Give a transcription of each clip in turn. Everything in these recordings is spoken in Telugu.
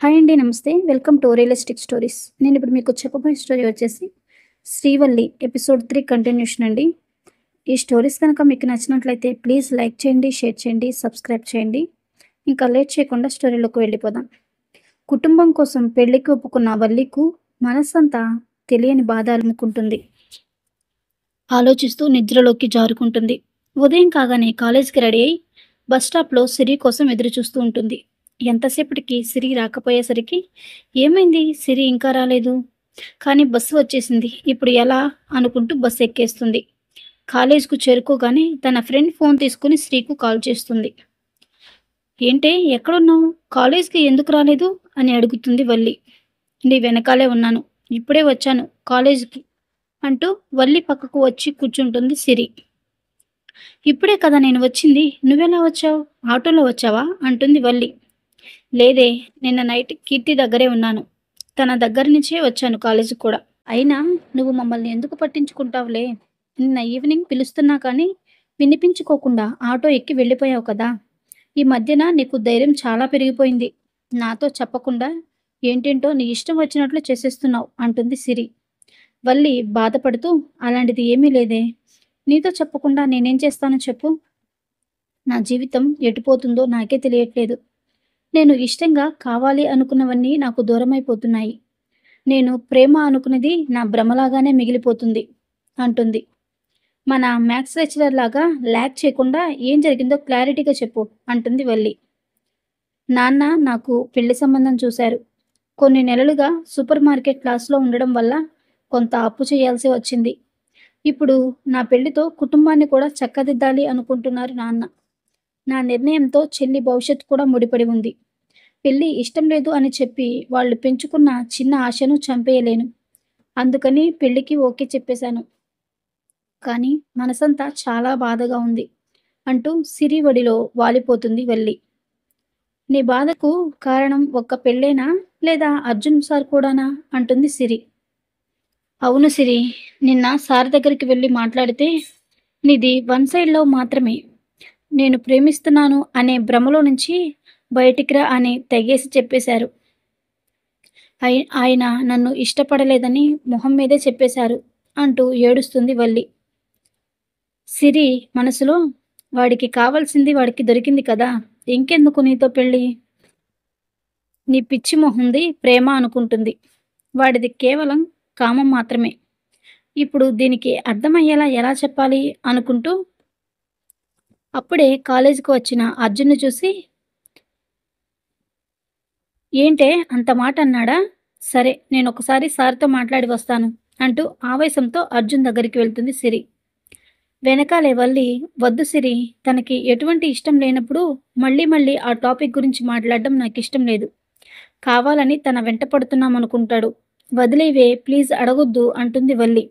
హాయ్ అండి. నమస్తే. Welcome to realistic stories. నేనిప్పుడు మీకు చెప్పబోయే స్టోరీ వచ్చేసి 'శ్రీవల్లి' ఎపిసోడ్ 3 కంటిన్యూషన్ అండి. ఈ స్టోరీస్ కనుక మీకు నచ్చినట్లయితే ప్లీజ్ లైక్ చేయండి, షేర్ చేయండి, సబ్స్క్రైబ్ చేయండి. ఇంకా లేట్ చేయకుండా స్టోరీలోకి వెళ్ళిపోదాం. కుటుంబం కోసం పెళ్లికి ఒప్పుకున్న వల్లికు మనస్సంతా తెలియని బాధ అలుముకుంటుంది. ఆలోచిస్తూ నిద్రలోకి జారుకుంటుంది. ఉదయం కాగానే కాలేజీకి రెడీ అయి బస్ స్టాప్‌లో సిరి కోసం ఎదురుచూస్తూ ఉంటుంది. ఎంతసేపటికి సిరి రాకపోయేసరికి ఏమైంది? సిరి ఇంకా రాలేదు. కానీ బస్సు వచ్చేసింది. ఇప్పుడు ఎలా? అనుకుంటూ బస్సు ఎక్కేస్తుంది. కాలేజ్‌కు చేరుకోగానే తన ఫ్రెండ్ ఫోన్ తీసుకొని శ్రీకు కాల్ చేస్తుంది. ఏంటే ఎక్కడున్నావు? కాలేజ్‌కి ఎందుకు రాలేదు? అని అడుగుతుంది వల్లి. నీ వెనకాలే ఉన్నాను. ఇప్పుడే వచ్చాను కాలేజ్‌కి అంటూ వల్లి పక్కకు వచ్చి కూర్చుంటుంది సిరి. ఇప్పుడే కదా నేను వచ్చింది. నువ్వెలా వచ్చావు? ఆటోలో వచ్చావా? అంటుంది వల్లి. లేదే, నిన్న నైట్ కీర్తి దగ్గరే ఉన్నాను. తన దగ్గర నుంచే వచ్చాను కాలేజీకి కూడా. అయినా నువ్వు మమ్మల్ని ఎందుకు పట్టించుకుంటావులే. నిన్న ఈవినింగ్ పిలుస్తున్నా కానీ వినిపించుకోకుండా ఆటో ఎక్కి వెళ్ళిపోయావు కదా. ఈ మధ్యన నీకు ధైర్యం చాలా పెరిగిపోయింది. నాతో చెప్పకుండా ఏంటేంటో నీ ఇష్టం వచ్చినట్లు చేసేస్తున్నావు అంటుంది సిరి. వల్లి బాధపడుతూ అలాంటిది ఏమీ లేదే. నీతో చెప్పకుండా నేనేం చేస్తానో చెప్పు. నా జీవితం ఎటుపోతుందో నాకే తెలియట్లేదు. నేను ఇష్టంగా కావాలి అనుకున్నవన్నీ నాకు దూరమైపోతున్నాయి. నేను ప్రేమ అనుకున్నది నా భ్రమలాగానే మిగిలిపోతుంది అంటుంది. మన మ్యాథ్స్ లెక్చరర్ లాగా ల్యాగ్ చేయకుండా ఏం జరిగిందో క్లారిటీగా చెప్పు అంటుంది వల్లి. నాన్న నాకు పెళ్లి సంబంధం చూశారు. కొన్ని నెలలుగా సూపర్ మార్కెట్ క్లాస్లో ఉండడం వల్ల కొంత అప్పు చేయాల్సి వచ్చింది. ఇప్పుడు నా పెళ్లితో కుటుంబాన్ని కూడా చక్కదిద్దాలి అనుకుంటున్నారు నాన్న. నా నిర్ణయంతో చెల్లి భవిష్యత్తు కూడా ముడిపడి ఉంది. పెళ్లి ఇష్టం లేదు అని చెప్పి వాళ్ళు పెంచుకున్న చిన్న ఆశను చంపేయలేను. అందుకని పెళ్లికి ఓకే చెప్పేశాను. కానీ మనసంతా చాలా బాధగా ఉంది అంటూ సిరి ఒడిలో వాలిపోతుంది వల్లి. నీ బాధకు కారణం ఒక్క పెళ్ళేనా లేదా అర్జున్ సార్ కూడానా అంటుంది సిరి. అవును సిరి, నిన్న సార్ దగ్గరికి వెళ్ళి మాట్లాడితే నీది వన్ సైడ్ లవ్ మాత్రమే. నేను ప్రేమిస్తున్నాను అనే భ్రమలో నుంచి బయటికి రా అని తెగేసి చెప్పేశారు. ఆయన నన్ను ఇష్టపడలేదని మొహం మీదే చెప్పేశారు అంటూ ఏడుస్తుంది వల్లి. సిరి మనసులో వాడికి కావాల్సింది వాడికి దొరికింది కదా, ఇంకెందుకు నీతో పెళ్ళి? నీ పిచ్చి మొహంది ప్రేమ అనుకుంటుంది. వాడిది కేవలం కామం మాత్రమే. ఇప్పుడు దీనికి అర్థమయ్యేలా ఎలా చెప్పాలి అనుకుంటూ అప్పుడే కాలేజీకి వచ్చిన అర్జున్ను చూసి, ఏంటే అంత మాట అన్నాడా? సరే నేనొకసారి సార్‌తో మాట్లాడి వస్తాను అంటూ ఆవేశంతో అర్జున్ దగ్గరికి వెళ్తుంది సిరి. వెనకాలే వల్లి, వద్దు సిరి, తనకి ఎటువంటి ఇష్టం లేనప్పుడు మళ్ళీ మళ్ళీ ఆ టాపిక్ గురించి మాట్లాడడం నాకిష్టం లేదు. కావాలని తన వెంట పడుతున్నామనుకుంటాడు. వదిలేవే ప్లీజ్ అడగొద్దు అంటుంది వల్లి.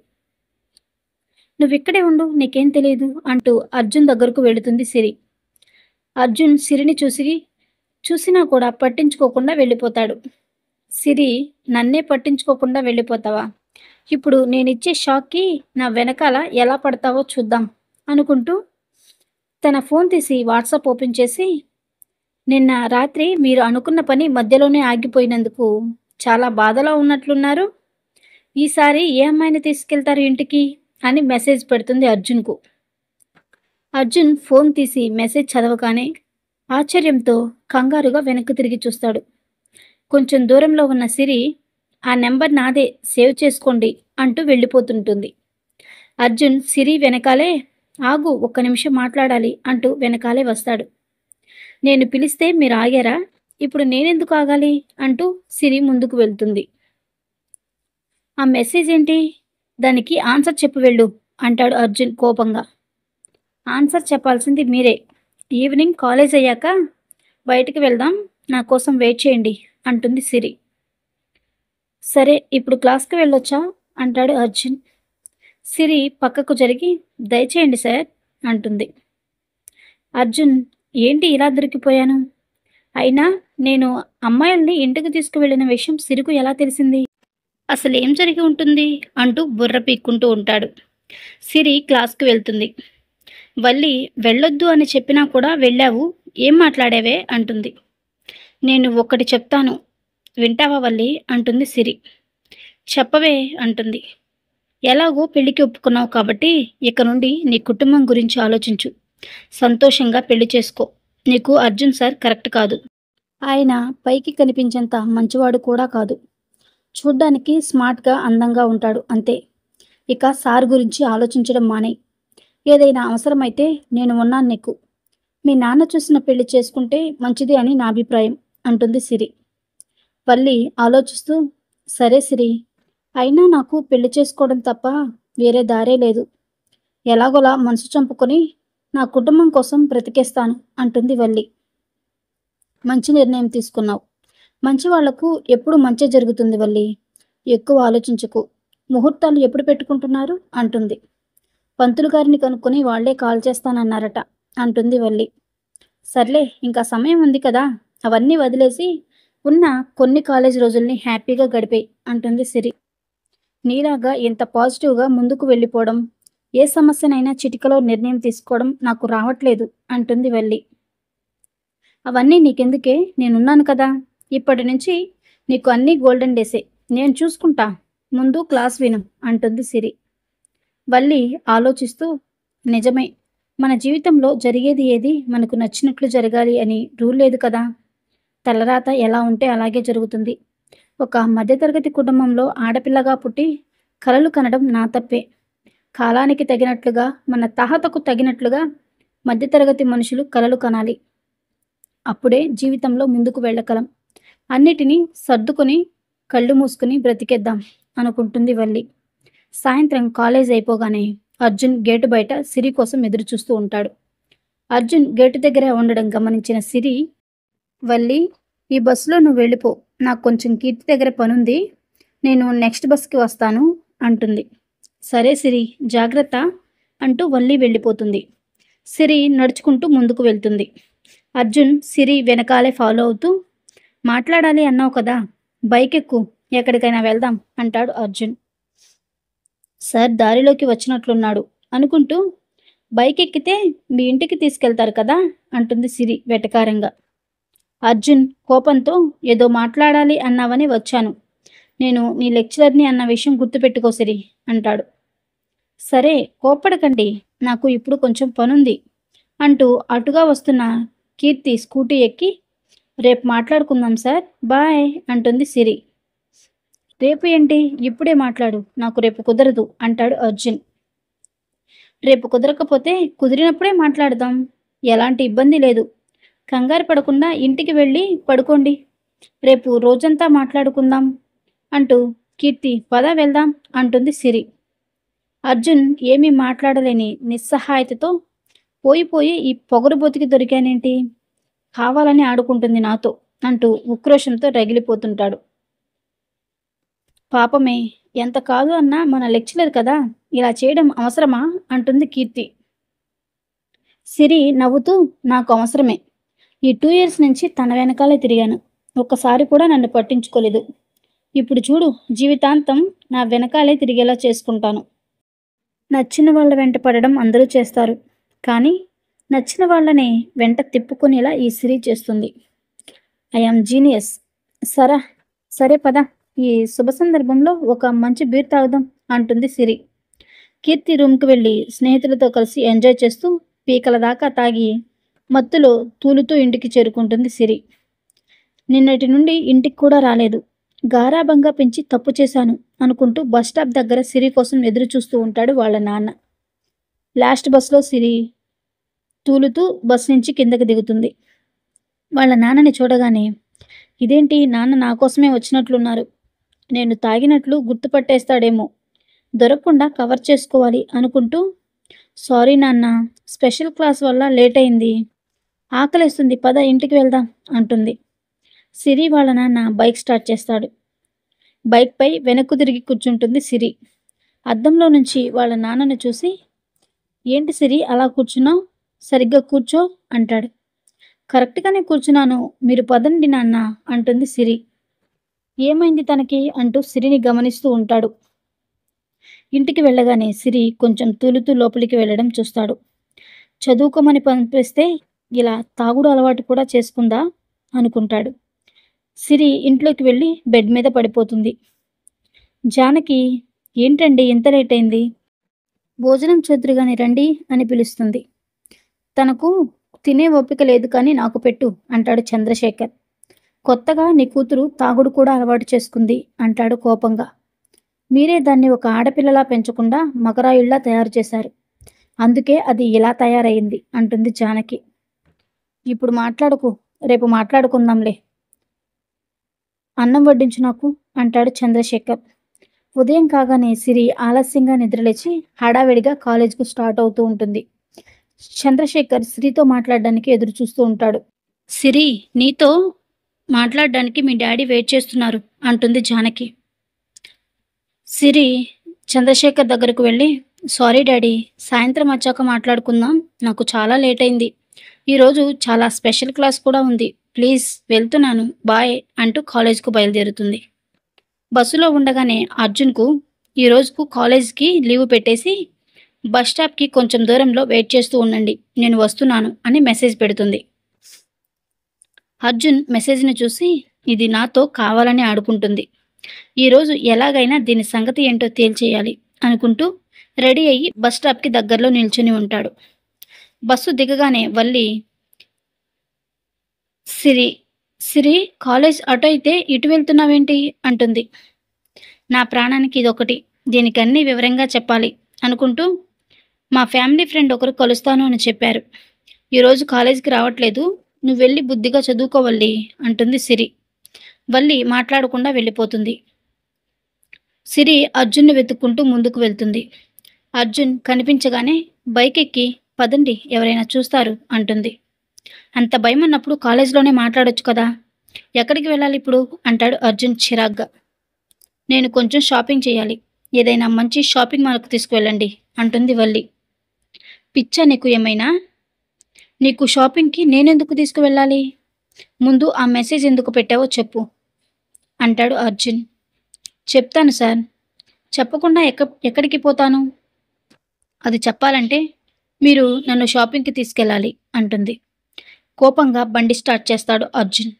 నువ్విక్కడే ఉండు, నీకేం తెలీదు అంటూ అర్జున్ దగ్గరకు వెళుతుంది సిరి. అర్జున్ సిరిని చూసినా కూడా పట్టించుకోకుండా వెళ్ళిపోతాడు. సిరి, నన్నే పట్టించుకోకుండా వెళ్ళిపోతావా? ఇప్పుడు నేనిచ్చే షాక్‌కి నా వెనకాల ఎలా పడతావో చూద్దాం అనుకుంటూ తన ఫోన్ తీసి వాట్సాప్ ఓపెన్ చేసి, నిన్న రాత్రి మీరు అనుకున్న పని మధ్యలోనే ఆగిపోయినందుకు చాలా బాధలో ఉన్నట్లున్నారు. ఈసారి ఏ అమ్మాయిని తీసుకెళ్తారు ఇంటికి అని మెసేజ్ పెడుతుంది అర్జున్‌కు. అర్జున్ ఫోన్ తీసి మెసేజ్ చదవగానే ఆశ్చర్యంతో కంగారుగా వెనక్కి తిరిగి చూస్తాడు. కొంచెం దూరంలో ఉన్న సిరి, ఆ నెంబర్ నాదే, సేవ్ చేసుకోండి అంటూ వెళ్ళిపోతుంటుంది. అర్జున్ సిరి వెనకాలే, ఆగు ఒక్క నిమిషం మాట్లాడాలి అంటూ వెనకాలే వస్తాడు. నేను పిలిస్తే మీరు ఆగారా? ఇప్పుడు నేనెందుకు ఆగాలి అంటూ సిరి ముందుకు వెళ్తుంది. ఆ మెసేజ్ ఏంటి? దానికి ఆన్సర్ చెప్పు వెళ్ళు అంటాడు అర్జున్ కోపంగా. ఆన్సర్ చెప్పాల్సింది మీరే. ఈవినింగ్ కాలేజ్ అయ్యాక బయటికి వెళ్దాం, నా కోసం వెయిట్ చేయండి అంటుంది సిరి. సరే ఇప్పుడు క్లాస్‌కి వెళ్ళొచ్చా అంటాడు అర్జున్. సిరి పక్కకు జరిగి, దయచేయండి సార్ అంటుంది. అర్జున్, ఏంటి ఇలా దొరికిపోయాను? అయినా నేను అమ్మాయిల్ని ఇంటికి తీసుకువెళ్ళిన విషయం సిరికి ఎలా తెలిసింది? అసలేం జరిగి ఉంటుంది అంటూ బుర్ర పీక్కుంటూ ఉంటాడు. సిరి క్లాస్‌కి వెళ్తుంది. వల్లి వెళ్ళొద్దు అని చెప్పినా కూడా వెళ్ళావు. ఏం మాట్లాడావే అంటుంది. నేను ఒక్కటి చెప్తాను. వింటావా వల్లి అంటుంది సిరి. చెప్పవే అంటుంది. ఎలాగో పెళ్లికి ఒప్పుకున్నావు కాబట్టి ఇక నుండి నీ కుటుంబం గురించి ఆలోచించు. సంతోషంగా పెళ్లి చేసుకో. నీకు అర్జున్ సార్ కరెక్ట్ కాదు. ఆయన పైకి కనిపించేంత మంచివాడు కూడా కాదు. చూడ్డానికి స్మార్ట్గా అందంగా ఉంటాడు అంతే. ఇక సార్ గురించి ఆలోచించడం మానేయ్. ఏదైనా అవసరమైతే నేను ఉన్నాను నీకు. మీ నాన్న చూసిన పెళ్లి చేసుకుంటే మంచిది అని నా అభిప్రాయం అంటుంది సిరి. వల్లి ఆలోచిస్తూ, సరే సిరి, అయినా నాకు పెళ్లి చేసుకోవడం తప్ప వేరే దారే లేదు. ఎలాగోలా మనసు చంపుకొని నా కుటుంబం కోసం బ్రతికేస్తాను అంటుంది వల్లి. మంచి నిర్ణయం తీసుకున్నావు. మంచి వాళ్లకు ఎప్పుడు మంచి జరుగుతుంది వల్లి. ఎక్కువ ఆలోచించకు. ముహూర్తాలు ఎప్పుడు పెట్టుకుంటున్నారు అంటుంది. పంతులు గారిని కనుక్కొని వాళ్లే కాల్ చేస్తానన్నారట అంటుంది వల్లి. సర్లే, ఇంకా సమయం ఉంది కదా, అవన్నీ వదిలేసి ఉన్న కొన్ని కాలేజ్ రోజుల్ని హ్యాపీగా గడిపేయి అంటుంది సిరి. నీలాగా ఇంత పాజిటివ్గా ముందుకు వెళ్ళిపోవడం, ఏ సమస్యనైనా చిటికలో నిర్ణయం తీసుకోవడం నాకు రావట్లేదు అంటుంది వల్లి. అవన్నీ నీకెందుకే, నేనున్నాను కదా. ఇప్పటి నుంచి నీకు అన్నీ గోల్డెన్ డేసే. నేను చూసుకుంటా. ముందు క్లాస్ విను అంటుంది సిరి. వల్లి ఆలోచిస్తూ, నిజమే, మన జీవితంలో జరిగేది ఏది మనకు నచ్చినట్లు జరగాలి అని రూల్ లేదు కదా. తలరాత ఎలా ఉంటే అలాగే జరుగుతుంది. ఒక మధ్యతరగతి కుటుంబంలో ఆడపిల్లగా పుట్టి కలలు కనడం నా తప్పే. కాలానికి తగినట్లుగా, మన తాహతకు తగినట్లుగా మధ్యతరగతి మనుషులు కలలు కనాలి. అప్పుడే జీవితంలో ముందుకు వెళ్ళగలం. అన్నిటినీ సర్దుకొని కళ్ళు మూసుకుని బ్రతికేద్దాం అనుకుంటుంది వల్లి. సాయంత్రం కాలేజ్ అయిపోగానే అర్జున్ గేటు బయట సిరి కోసం ఎదురు చూస్తూ ఉంటాడు. అర్జున్ గేటు దగ్గర ఉండడం గమనించిన సిరి, వల్లి, ఈ బస్సులో నువ్వు వెళ్ళిపో. నాకు కొంచెం కీర్తి దగ్గర పనుంది. నేను నెక్స్ట్ బస్కి వస్తాను అంటుంది. సరే సిరి, జాగ్రత్త అంటూ వల్లి వెళ్ళిపోతుంది. సిరి నడుచుకుంటూ ముందుకు వెళ్తుంది. అర్జున్ సిరి వెనకాలే ఫాలో అవుతూ, మాట్లాడాలి అన్నావు కదా, బైక్ ఎక్కు, ఎక్కడికైనా వెళ్దాం అంటాడు అర్జున్. సార్ దారిలోకి వచ్చినట్లున్నాడు అనుకుంటూ, బైక్ ఎక్కితే మీ ఇంటికి తీసుకెళ్తారు కదా అంటుంది సిరి వెటకారంగా. అర్జున్ కోపంతో, ఏదో మాట్లాడాలి అన్నావని వచ్చాను. నేను నీ లెక్చరర్ని అన్న విషయం గుర్తుపెట్టుకో సిరి అంటాడు. సరే, కోప్పడకండి, నాకు ఇప్పుడు కొంచెం పనుంది అంటూ అటుగా వస్తున్న కీర్తి స్కూటీ ఎక్కి, రేపు మాట్లాడుకుందాం సార్, బాయ్ అంటుంది సిరి. రేపు ఏంటి, ఇప్పుడే మాట్లాడు, నాకు రేపు కుదరదు అంటాడు అర్జున్. రేపు కుదరకపోతే కుదిరినప్పుడే మాట్లాడదాం, ఎలాంటి ఇబ్బంది లేదు. కంగారు పడకుండా ఇంటికి వెళ్ళి పడుకోండి, రేపు రోజంతా మాట్లాడుకుందాం అంటూ కీర్తి పద వెళ్దాం అంటుంది సిరి. అర్జున్ ఏమీ మాట్లాడలేని నిస్సహాయతతో, పోయి ఈ పొగరుబోతికి దొరికానేంటి, కావాలని ఆడుకుంటుంది నాతో అంటూ ఉక్రోషంతో రగిలిపోతుంటాడు. పాపమే, ఎంత కాదు అన్నా మన లెక్చరర్ కదా, ఇలా చేయడం అవసరమా అంటుంది కీర్తి. సిరి నవ్వుతూ, నాకు అవసరమే. ఈ 2 years నుంచి తన వెనకాలే తిరిగాను, ఒక్కసారి కూడా నన్ను పట్టించుకోలేదు. ఇప్పుడు చూడు, జీవితాంతం నా వెనకాలే తిరిగేలా చేసుకుంటాను. నచ్చిన వాళ్ళ వెంట పడడం అందరూ చేస్తారు, కానీ నచ్చిన వాళ్ళని వెంట తిప్పుకునేలా ఈ సిరి చేస్తుంది. I am genius. సరే పద, ఈ శుభ సందర్భంలో ఒక మంచి బీర్ తాగుదాం అంటుంది సిరి. కీర్తి రూమ్కి వెళ్ళి స్నేహితులతో కలిసి ఎంజాయ్ చేస్తూ పీకల దాకా తాగి మత్తులో తూలుతూ ఇంటికి చేరుకుంటుంది సిరి. నిన్నటి నుండి ఇంటికి కూడా రాలేదు. గారాబంగా పెంచి తప్పు చేశాను అనుకుంటూ బస్టాప్ దగ్గర సిరి కోసం ఎదురు చూస్తూ ఉంటాడు వాళ్ళ నాన్న. లాస్ట్ బస్లో సిరి తూలుతూ బస్ నుంచి కిందకి దిగుతుంది. వాళ్ళ నాన్నని చూడగానే, ఇదేంటి నాన్న నా కోసమే వచ్చినట్లున్నారు, నేను తాగినట్లు గుర్తుపట్టేస్తాడేమో, దొరకకుండా కవర్ చేసుకోవాలి అనుకుంటూ, సారీ నాన్న, స్పెషల్ క్లాస్ వల్ల లేట్ అయింది, ఆకలేస్తుంది, పద ఇంటికి వెళ్దాం అంటుంది. సిరి వాళ్ళ నాన్న బైక్ స్టార్ట్ చేస్తాడు. బైక్పై వెనక్కు తిరిగి కూర్చుంటుంది సిరి. అద్దంలో నుంచి వాళ్ళ నాన్నను చూసి, ఏంటి సిరి అలా కూర్చున్నావు, సరిగ్గా కూర్చో అంటాడు. కరెక్ట్గానే కూర్చున్నాను, మీరు పదండి నాన్న అంటుంది సిరి. ఏమైంది తనకి అంటూ సిరిని గమనిస్తూ ఉంటాడు. ఇంటికి వెళ్ళగానే సిరి కొంచెం తూలుతూ లోపలికి వెళ్ళడం చూస్తాడు. చదువుకోమని పంపిస్తే ఇలా తాగుడు అలవాటు కూడా చేసుకుందా అనుకుంటాడు. సిరి ఇంట్లోకి వెళ్ళి బెడ్ మీద పడిపోతుంది. జానకి, ఏంటండి ఇంత లేట్ అయింది? భోజనం చెదురుగాని రండి అని పిలుస్తుంది. తనకు తినే ఓపిక లేదు కానీ నాకు పెట్టు అంటాడు చంద్రశేఖర్. కొత్తగా నీ కూతురు తాగుడు కూడా అలవాటు చేసుకుంది అంటాడు కోపంగా. మీరే దాన్ని ఒక ఆడపిల్లలా పెంచకుండా మగరాయుళ్లా తయారు చేశారు. అందుకే అది ఇలా తయారయింది అంటుంది జానకి. ఇప్పుడు మాట్లాడుకు, రేపు మాట్లాడుకుందాంలే. అన్నం వడ్డించు నాకు అంటాడు చంద్రశేఖర్. ఉదయం కాగానే సిరి ఆలస్యంగా నిద్రలేచి హడావిడిగా కాలేజ్కు స్టార్ట్ అవుతూ ఉంటుంది. చంద్రశేఖర్ సిరితో మాట్లాడడానికి ఎదురు చూస్తూ ఉంటాడు. సిరి, నీతో మాట్లాడడానికి మీ డాడీ వెయిట్ చేస్తున్నారు అంటుంది జానకి. సిరి చంద్రశేఖర్ దగ్గరకు వెళ్ళి, సారీ డాడీ, సాయంత్రం వచ్చాక మాట్లాడుకుందాం, నాకు చాలా లేట్ అయింది. ఈరోజు చాలా స్పెషల్ క్లాస్ కూడా ఉంది, ప్లీజ్ వెళ్తున్నాను, బాయ్ అంటూ కాలేజ్కు బయలుదేరుతుంది. బస్సులో ఉండగానే అర్జున్కు ఈ రోజుకు కాలేజ్కి లీవ్ పెట్టేసి బస్ స్టాప్కి కొంచెం దూరంలో వెయిట్ చేస్తూ ఉండండి, నేను వస్తున్నాను అని మెసేజ్ పెడుతుంది. అర్జున్ మెసేజ్ని చూసి ఇది నాతో కావాలని ఆడుకుంటుంది, ఈరోజు ఎలాగైనా దీని సంగతి ఏంటో తేల్చేయాలి అనుకుంటూ రెడీ అయ్యి బస్ స్టాప్కి దగ్గరలో నిల్చుని ఉంటాడు. బస్సు దిగగానే వల్లి, సిరి సిరి కాలేజ్ అటు అయితే ఇటు వెళ్తున్నావేంటి అంటుంది. నా ప్రాణానికి ఇదొకటి, దీనికి అన్నీ వివరంగా చెప్పాలి అనుకుంటూ మా ఫ్యామిలీ ఫ్రెండ్ ఒకరు కలుస్తాను అని చెప్పారు, ఈరోజు కాలేజీకి రావట్లేదు, నువ్వు వెళ్ళి బుద్ధిగా చదువుకోవల్లి అంటుంది సిరి. వల్లి మాట్లాడకుండా వెళ్ళిపోతుంది. సిరి అర్జున్ని వెతుక్కుంటూ ముందుకు వెళ్తుంది. అర్జున్ కనిపించగానే బైక్ ఎక్కి పదండి ఎవరైనా చూస్తారు అంటుంది. అంత భయం ఉన్నప్పుడు కాలేజీలోనే మాట్లాడొచ్చు కదా, ఎక్కడికి వెళ్ళాలి ఇప్పుడు అంటాడు అర్జున్ చిరాగ్గా. నేను కొంచెం షాపింగ్ చేయాలి, ఏదైనా మంచి షాపింగ్ మాల్కు తీసుకువెళ్ళండి అంటుంది వల్లి. పిచ్చా నీకు ఏమైనా? నీకు షాపింగ్కి నేనెందుకు తీసుకువెళ్ళాలి? ముందు ఆ మెసేజ్ ఎందుకు పెట్టావో చెప్పు అంటాడు అర్జున్. చెప్తాను సార్, చెప్పకుండా ఎక్కడికి పోతాను? అది చెప్పాలంటే మీరు నన్ను షాపింగ్కి తీసుకెళ్ళాలి అంటుంది. కోపంగా బండి స్టార్ట్ చేస్తాడు అర్జున్.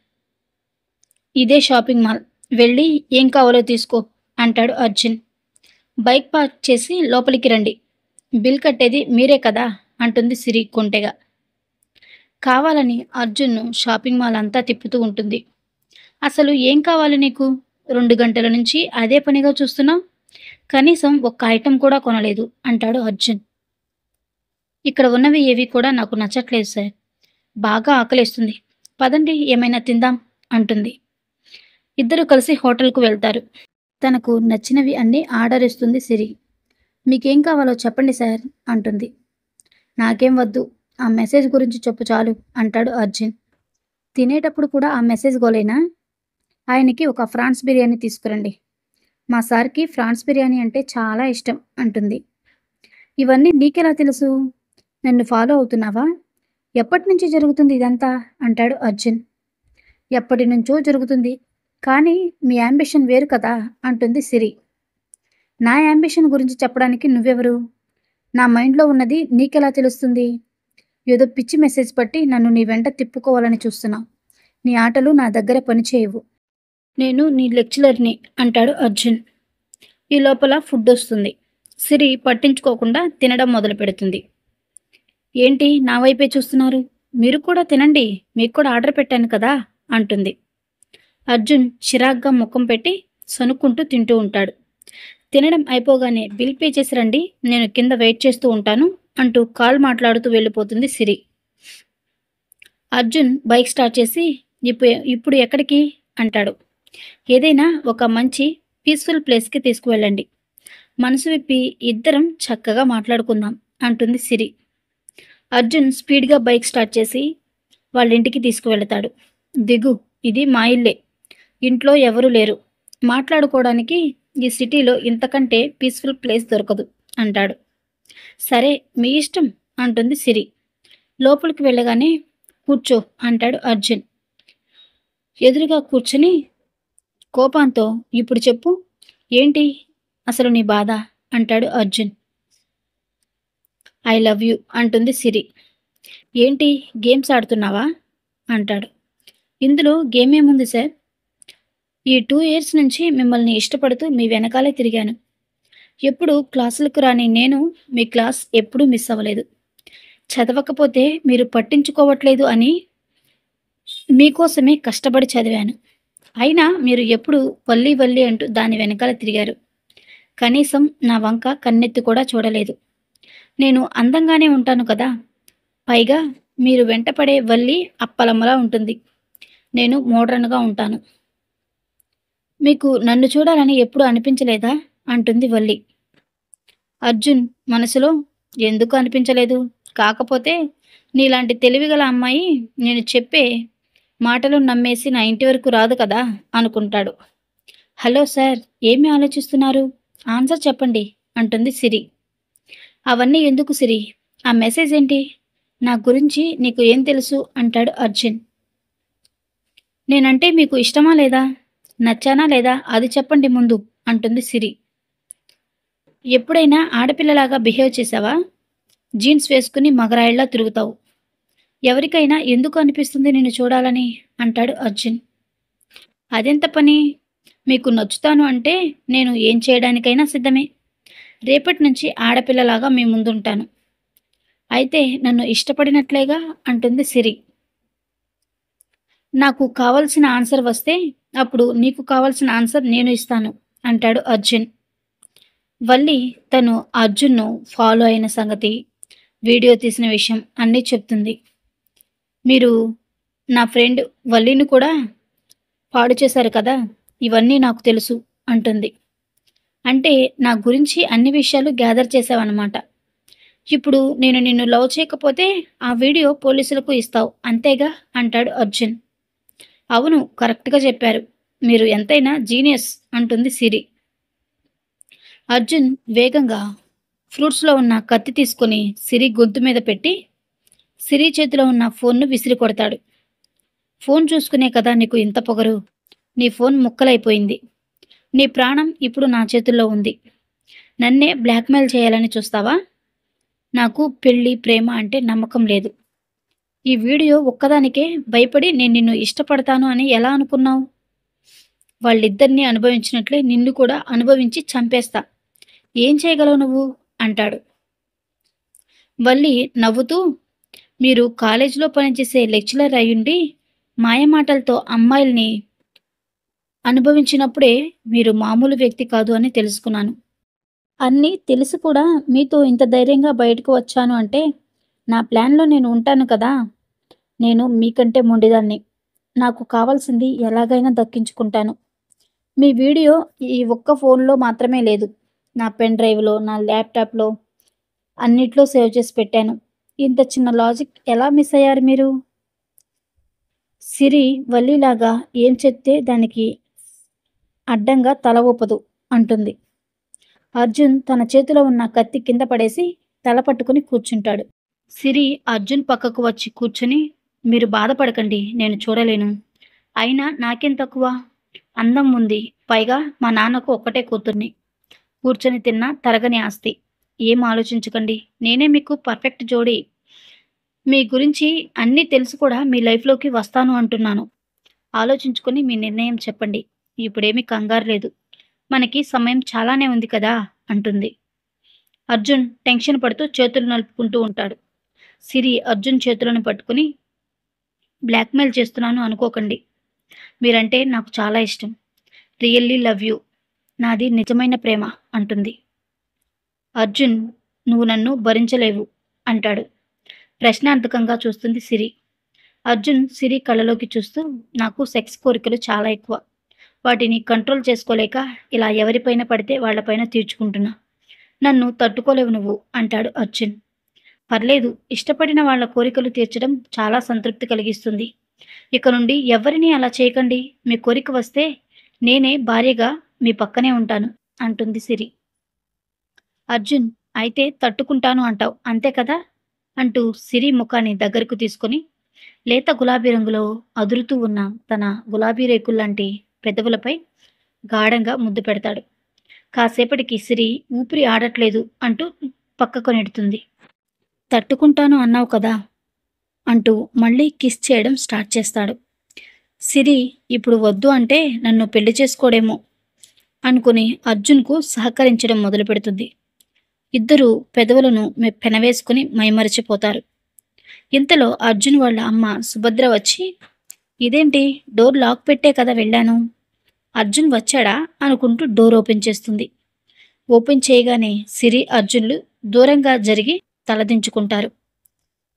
ఇదే షాపింగ్ మాల్, వెళ్ళి ఏం కావాలో తీసుకో అంటాడు అర్జున్. బైక్ పార్క్ చేసి లోపలికి రండి, బిల్ కట్టేది మీరే కదా అంటుంది సిరి కొంటెగా. కావాలని అర్జున్ను షాపింగ్ మాల్ అంతా తిప్పుతూ ఉంటుంది. అసలు ఏం కావాలి నీకు? 2 గంటల నుంచి అదే పనిగా చూస్తున్నావు, కనీసం ఒక్క ఐటెం కూడా కొనలేదు అంటాడు అర్జున్. ఇక్కడ ఉన్నవి ఏవి కూడా నాకు నచ్చట్లేదు సార్, బాగా ఆకలేస్తుంది, పదండి ఏమైనా తిందాం అంటుంది. ఇద్దరు కలిసి హోటల్కు వెళ్తారు. తనకు నచ్చినవి అన్నీ ఆర్డర్ ఇస్తుంది సిరి. మీకేం కావాలో చెప్పండి సార్ అంటుంది. నాకేం వద్దు, ఆ మెసేజ్ గురించి చెప్పు చాలు అంటాడు అర్జున్. తినేటప్పుడు కూడా ఆ మెసేజ్ గోలేనా? ఆయనకి ఒక ఫ్రాన్స్ బిర్యానీ తీసుకురండి, మా సార్కి ఫ్రాన్స్ బిర్యానీ అంటే చాలా ఇష్టం అంటుంది. ఇవన్నీ నీకెలా తెలుసు? నన్ను ఫాలో అవుతున్నావా? ఎప్పటి నుంచి జరుగుతుంది ఇదంతా అంటాడు అర్జున్. ఎప్పటి నుంచో జరుగుతుంది, కానీ మీ యాంబిషన్ వేరు కదా అంటుంది సిరి. నా యాంబిషన్ గురించి చెప్పడానికి నువ్వెవరు? నా మైండ్లో ఉన్నది నీకెలా తెలుస్తుంది? ఏదో పిచ్చి మెసేజ్ పట్టి నన్ను నీ వెంట తిప్పుకోవాలని చూస్తున్నావు, నీ ఆటలు నా దగ్గర పనిచేయవు, నేను నీ లెక్చరర్ని అంటాడు అర్జున్. ఈ లోపల ఫుడ్ వస్తుంది. సిరి పట్టించుకోకుండా తినడం మొదలు పెడుతుంది. ఏంటి నా వైపే చూస్తున్నారు, మీరు కూడా తినండి, మీకు కూడా ఆర్డర్ పెట్టాను కదా అంటుంది. అర్జున్ చిరాగ్గా ముఖం పెట్టి సనుక్కుంటూ తింటూ ఉంటాడు. తినడం అయిపోగానే బిల్ పే చేసి రండి, నేను కింద వెయిట్ చేస్తూ ఉంటాను అంటూ కాల్ మాట్లాడుతూ వెళ్ళిపోతుంది సిరి. అర్జున్ బైక్ స్టార్ట్ చేసి ఇప్పుడు ఎక్కడికి అంటాడు. ఏదైనా ఒక మంచి పీస్ఫుల్ ప్లేస్కి తీసుకువెళ్ళండి, మనసు విప్పి ఇద్దరం చక్కగా మాట్లాడుకుందాం అంటుంది సిరి. అర్జున్ స్పీడ్గా బైక్ స్టార్ట్ చేసి వాళ్ళ ఇంటికి తీసుకువెళతాడు. దిగు, ఇది మా ఇల్లే, ఇంట్లో ఎవరూ లేరు, మాట్లాడుకోవడానికి ఈ సిటీలో ఇంతకంటే పీస్ఫుల్ ప్లేస్ దొరకదు అంటాడు. సరే మీ ఇష్టం అంటుంది సిరి. లోపలికి వెళ్ళగానే కూర్చో అంటాడు అర్జున్. ఎదురుగా కూర్చుని కోపంతో ఇప్పుడు చెప్పు, ఏంటి అసలు నీ బాధ అంటాడు అర్జున్. ఐ లవ్ యూ అంటుంది సిరి. ఏంటి గేమ్స్ ఆడుతున్నావా అంటాడు. ఇందులో గేమ్ ఏముంది సార్, ఈ 2 ఇయర్స్ నుంచి మిమ్మల్ని ఇష్టపడుతూ మీ వెనకాలే తిరిగాను. ఎప్పుడు క్లాసులకు రాని నేను మీ క్లాస్ ఎప్పుడూ మిస్ అవ్వలేదు. చదవకపోతే మీరు పట్టించుకోవట్లేదు అని మీకోసమే కష్టపడి చదివాను. అయినా మీరు ఎప్పుడు వల్లి వల్లి అంటూ దాని వెనకాల తిరిగారు. కనీసం నా వంక కన్నెత్తి కూడా చూడలేదు. నేను అందంగానే ఉంటాను కదా! పైగా మీరు వెంటపడే వల్లి అప్పలమ్మలా ఉంటుంది. నేను మోడ్రన్‌గా ఉంటాను. మీకు నన్ను చూడాలని ఎప్పుడూ అనిపించలేదా? అంటుంది వల్లి. అర్జున్ మనసులో ఎందుకు అనిపించలేదు? కాకపోతే నీలాంటి తెలివిగల అమ్మాయి నేను చెప్పే మాటలు నమ్మేసి నా ఇంటి వరకు రాదు కదా అనుకుంటాడు. హలో సార్, ఏమి ఆలోచిస్తున్నారు? ఆన్సర్ చెప్పండి అంటుంది సిరి. అవన్నీ ఎందుకు సిరి? ఆ మెసేజ్ ఏంటి? నా గురించి నీకు ఏం తెలుసు అంటాడు అర్జున్. నేనంటే మీకు ఇష్టమా లేదా? నచ్చానా లేదా? అది చెప్పండి ముందు అంటుంది సిరి. ఎప్పుడైనా ఆడపిల్లలాగా బిహేవ్ చేశావా? జీన్స్ వేసుకుని మగరాయిల్లా తిరుగుతావు. ఎవరికైనా ఎందుకు అనిపిస్తుంది నిన్ను చూడాలని అంటాడు అర్జున్. అదెంత పని? మీకు నచ్చుతాను అంటే నేను ఏం చేయడానికైనా సిద్ధమే. రేపటి నుంచి ఆడపిల్లలాగా మీ ముందుంటాను. అయితే నన్ను ఇష్టపడినట్లేగా అంటుంది సిరి. నాకు కావలసిన ఆన్సర్ వస్తే అప్పుడు నీకు కావలసిన ఆన్సర్ నేను ఇస్తాను అంటాడు అర్జున్. వల్లి తను అర్జున్ను ఫాలో అయిన సంగతి, వీడియో తీసిన విషయం అన్నీ చెప్తుంది. మీరు నా ఫ్రెండ్ వల్లిని కూడా పాడు చేశారు కదా! ఇవన్నీ నాకు తెలుసు అంటుంది. అంటే నా గురించి అన్ని విషయాలు గ్యాదర్ చేశావన్నమాట. ఇప్పుడు నేను నిన్ను లవ్ చేయకపోతే ఆ వీడియో పోలీసులకు ఇస్తావు అంతేగా అంటాడు అర్జున్. అవును, కరెక్ట్‌గా చెప్పారు. మీరు ఎంతైనా జీనియస్ అంటుంది సిరి. అర్జున్ వేగంగా ఫ్రూట్స్‌లో ఉన్న కత్తి తీసుకొని సిరి గొంతు మీద పెట్టి సిరి చేతిలో ఉన్న ఫోన్‌ను విసిరి కొడతాడు. ఫోన్ చూసుకునే కదా నీకు ఇంత పొగరు. నీ ఫోన్ ముక్కలైపోయింది. నీ ప్రాణం ఇప్పుడు నా చేతుల్లో ఉంది. నన్నే బ్లాక్‌మెయిల్ చేయాలని చూస్తావా? నాకు పెళ్లి, ప్రేమ అంటే నమ్మకం లేదు. ఈ వీడియో ఒక్కదానికే భయపడి నేను నిన్ను ఇష్టపడతాను అని ఎలా అనుకున్నావు? వాళ్ళిద్దరినీ అనుభవించినట్లే నిన్ను కూడా అనుభవించి చంపేస్తా. ఏం చేయగలవు నువ్వు? అంటాడు. వల్లి నవ్వుతూ, మీరు కాలేజీలో పనిచేసే లెక్చరర్ అయ్యుండి మాయమాటలతో అమ్మాయిల్ని అనుభవించినప్పుడే మీరు మామూలు వ్యక్తి కాదు అని తెలుసుకున్నాను. అన్నీ తెలిసి కూడా మీతో ఇంత ధైర్యంగా బయటకు వచ్చాను అంటే నా ప్లాన్‌లో నేను ఉంటాను కదా! నేను మీకంటే మొండిదాన్ని. నాకు కావాల్సింది ఎలాగైనా దక్కించుకుంటాను. మీ వీడియో ఈ ఒక్క ఫోన్‌లో మాత్రమే లేదు. నా పెన్ డ్రైవ్‌లో, నా ల్యాప్‌టాప్‌లో అన్నిట్లో సేవ్ చేసి పెట్టాను. ఇంత చిన్న లాజిక్ ఎలా మిస్ అయ్యారు మీరు? సిరి వల్లిలాగా ఏం చెప్తే దానికి అడ్డంగా తల ఊపదు అంటుంది. అర్జున్ తన చేతిలో ఉన్న కత్తి కింద పడేసి తల పట్టుకుని కూర్చుంటాడు. సిరి అర్జున్ పక్కకు వచ్చి కూర్చుని, మీరు బాధపడకండి, నేను చూడలేను. అయినా నాకేం తక్కువ? అందం ఉంది. పైగా మా నాన్నకు ఒక్కటే కూతుర్ని. కూర్చొని తిన్నా తరగని ఆస్తి. ఏం ఆలోచించకండి. నేనే మీకు పర్ఫెక్ట్ జోడీ. మీ గురించి అన్నీ తెలిసి కూడా మీ లైఫ్‌లోకి వస్తాను అంటున్నాను. ఆలోచించుకొని మీ నిర్ణయం చెప్పండి. ఇప్పుడేమీ కంగారు లేదు. మనకి సమయం చాలానే ఉంది కదా! అంటుంది. అర్జున్ టెన్షన్ పడుతూ చేతులు నలుపుకుంటూ ఉంటాడు. సిరి అర్జున్ చేతులను పట్టుకుని, బ్లాక్‌మెయిల్ చేస్తున్నాను అనుకోకండి. మీరంటే నాకు చాలా ఇష్టం. Really love you. నాది నిజమైన ప్రేమ అంటుంది. అర్జున్, నువ్వు నన్ను భరించలేవు అంటాడు. ప్రశ్నార్థకంగా చూస్తుంది సిరి. అర్జున్ సిరి కళ్ళలోకి చూస్తూ, నాకు సెక్స్ కోరికలు చాలా ఎక్కువ. వాటిని కంట్రోల్ చేసుకోలేక ఇలా ఎవరిపైన పడితే వాళ్ళపైన తీర్చుకుంటున్నా. నన్ను తట్టుకోలేవు నువ్వు అంటాడు అర్జున్. పర్లేదు, ఇష్టపడిన వాళ్ళ కోరికలు తీర్చడం చాలా సంతృప్తి కలిగిస్తుంది. ఇక నుండి ఎవ్వరినీ అలా చేయకండి. మీ కోరిక వస్తే నేనే భార్యగా మీ పక్కనే ఉంటాను అంటుంది సిరి. అర్జున్, అయితే తట్టుకుంటాను అంటావు అంతే కదా అంటూ సిరి ముఖాన్ని దగ్గరకు తీసుకొని లేత గులాబీ రంగులో అదురుతూ ఉన్న తన గులాబీ రేకుల్లాంటి పెదవులపై గాఢంగా ముద్దు పెడతాడు. కాసేపటికి సిరి ఊపిరి ఆడట్లేదు అంటూ పక్కకు నెడుతుంది. తట్టుకుంటాను అన్నావు కదా అంటూ మళ్ళీ కిస్ చేయడం స్టార్ట్ చేస్తాడు. సిరి ఇప్పుడు వద్దు అంటే నన్ను పెళ్లి చేసుకోడేమో అనుకుని అర్జున్కు సహకరించడం మొదలుపెడుతుంది. ఇద్దరూ పెదవులను పెనవేసుకుని మైమరిచిపోతారు. ఇంతలో అర్జున్ వాళ్ళ అమ్మ సుభద్ర వచ్చి, ఇదేంటి డోర్ లాక్ పెట్టే కదా వెళ్ళాను, అర్జున్ వచ్చాడా అనుకుంటూ డోర్ ఓపెన్ చేస్తుంది. ఓపెన్ చేయగానే సిరి అర్జున్లు దూరంగా జరిగి తలదించుకుంటారు.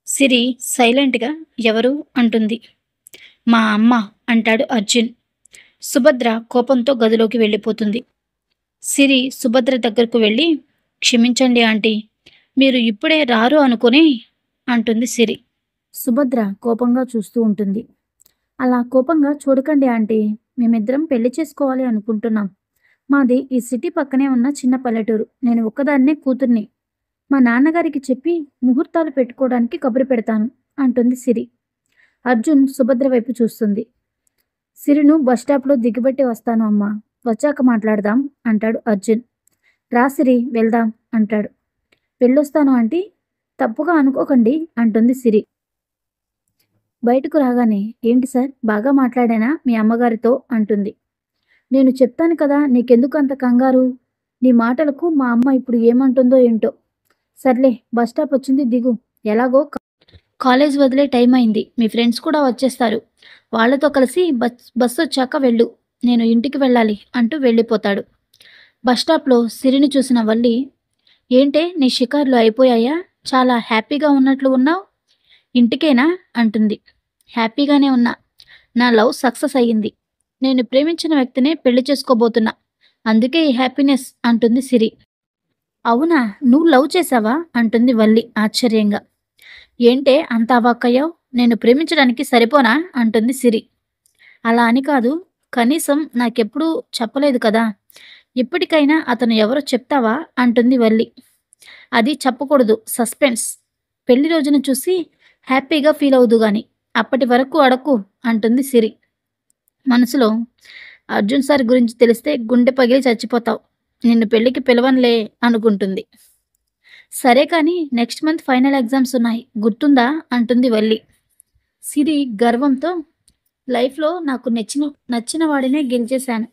సిరి సైలెంట్గా ఎవరు అంటుంది. మా అమ్మ అంటాడు అర్జున్. సుభద్ర కోపంతో గదిలోకి వెళ్ళిపోతుంది. సిరి సుభద్ర దగ్గరకు వెళ్ళి, క్షమించండి ఆంటీ, మీరు ఇప్పుడే రారు అనుకుని అంటుంది సిరి. సుభద్ర కోపంగా చూస్తూ ఉంటుంది. అలా కోపంగా చూడకండి ఆంటీ, మేమిద్దరం పెళ్లి చేసుకోవాలి అనుకుంటున్నాం. మాది ఈ సిటీ పక్కనే ఉన్న చిన్న పల్లెటూరు. నేను ఒక్కదాన్నే కూతుర్ని. మా నాన్నగారికి చెప్పి ముహూర్తాలు పెట్టుకోవడానికి కబురు పెడతాను అంటుంది సిరి. అర్జున్ సుభద్ర వైపు చూస్తుంది. సిరిను బస్టాప్లో దిగబెట్టి వస్తాను అమ్మా, వచ్చాక మాట్లాడదాం అంటాడు అర్జున్. రా సిరి వెళ్దాం అంటాడు. వెళ్ళొస్తాను ఆంటీ, తప్పుగా అనుకోకండి అంటుంది సిరి. బయటకు రాగానే, ఏంటి సార్ బాగా మాట్లాడానా మీ అమ్మగారితో అంటుంది. నేను చెప్తాను కదా, నీకెందుకు అంత కంగారు? నీ మాటలకు మా అమ్మ ఇప్పుడు ఏమంటుందో ఏంటో. సర్లే బస్టాప్ వచ్చింది దిగు. ఎలాగో కాలేజ్ వదిలే టైం అయింది, మీ ఫ్రెండ్స్ కూడా వచ్చేస్తారు, వాళ్లతో కలిసి బస్సు వచ్చాక వెళ్ళు, నేను ఇంటికి వెళ్ళాలి అంటూ వెళ్ళిపోతాడు. బస్టాప్లో సిరిని చూసిన వల్లి, ఏంటే నీ షికార్లు అయిపోయాయా? చాలా హ్యాపీగా ఉన్నట్లు ఉన్నావు, ఇంటికేనా అంటుంది. హ్యాపీగానే ఉన్నా, నా లవ్ సక్సెస్ అయ్యింది, నేను ప్రేమించిన వ్యక్తినే పెళ్లి చేసుకోబోతున్నా, అందుకే ఈ హ్యాపీనెస్ అంటుంది సిరి. అవునా, నువ్వు లవ్ చేసావా అంటుంది వల్లి ఆశ్చర్యంగా. ఏంటే అంత అవాక్కయ్యావు, నేను ప్రేమించడానికి సరిపోనా అంటుంది సిరి. అలా అని కాదు, కనీసం నాకెప్పుడూ చెప్పలేదు కదా, ఇప్పటికైనా అతను ఎవరో చెప్తావా అంటుంది వల్లి. అది చెప్పకూడదు, సస్పెన్స్, పెళ్లి రోజున చూసి హ్యాపీగా ఫీల్ అవుదు గాని, అప్పటి వరకు అడక్కు అంటుంది సిరి. మనసులో, అర్జున్ సార్ గురించి తెలిస్తే గుండె పగిలి చచ్చిపోతావు, నిన్ను పెళ్లికి పిలవనులే అనుకుంటుంది. సరే కానీ నెక్స్ట్ మంత్ ఫైనల్ ఎగ్జామ్స్ ఉన్నాయి, గుర్తుందా అంటుంది వల్లి. సిరి గర్వంతో, లైఫ్లో నాకు నచ్చిన వాడినే గెలిచేశాను,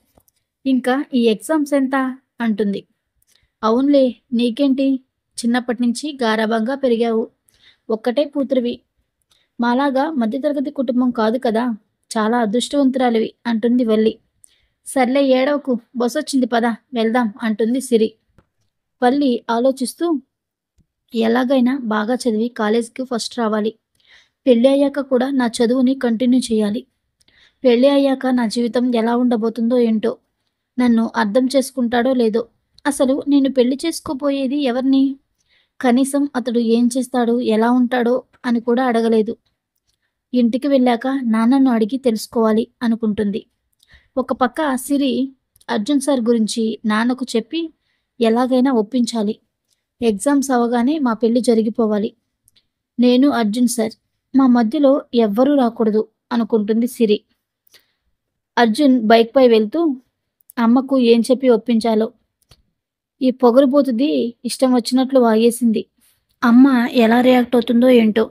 ఇంకా ఈ ఎగ్జామ్స్ ఎంత అంటుంది. అవునులే, నీకేంటి, చిన్నప్పటి నుంచి గారాబంగా పెరిగావు, ఒక్కటే కూతురివి, మాలాగా మధ్యతరగతి కుటుంబం కాదు కదా, చాలా అదృష్టవంతురాలివి అంటుంది వల్లి. సర్లే ఏడవకు, బస్ వచ్చింది పద వెళ్దాం అంటుంది సిరి. వల్లి ఆలోచిస్తూ, ఎలాగైనా బాగా చదివి కాలేజీకి ఫస్ట్ రావాలి, పెళ్ళి అయ్యాక కూడా నా చదువుని కంటిన్యూ చేయాలి, పెళ్ళి అయ్యాక నా జీవితం ఎలా ఉండబోతుందో ఏంటో, నన్ను అర్థం చేసుకుంటాడో లేదో, అసలు నేను పెళ్లి చేసుకోపోయేది ఎవరిని, కనీసం అతడు ఏం చేస్తాడో ఎలా ఉంటాడో అని కూడా అడగలేదు, ఇంటికి వెళ్ళాక నాన్నను అడిగి తెలుసుకోవాలి అనుకుంటుంది. ఒక పక్క సిరి అర్జున్ సార్ గురించి నాన్నకు చెప్పి ఎలాగైనా ఒప్పించాలి, ఎగ్జామ్స్ అవగానే మా పెళ్లి జరిగిపోవాలి, నేను అర్జున్ సార్ మా మధ్యలో ఎవ్వరూ రాకూడదు అనుకుంటుంది సిరి. అర్జున్ బైక్పై వెళ్తూ అమ్మకు ఏం చెప్పి ఒప్పించాలో, ఈ పొగరుబోతుది ఇష్టం వచ్చినట్లు వాగేసింది, అమ్మ ఎలా రియాక్ట్ అవుతుందో ఏంటో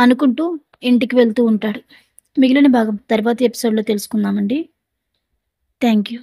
అనుకుంటూ ఇంటికి వెళ్తూ ఉంటాడు. మిగిలిన భాగం తర్వాతి ఎపిసోడ్లో తెలుసుకుందామండి. Thank you.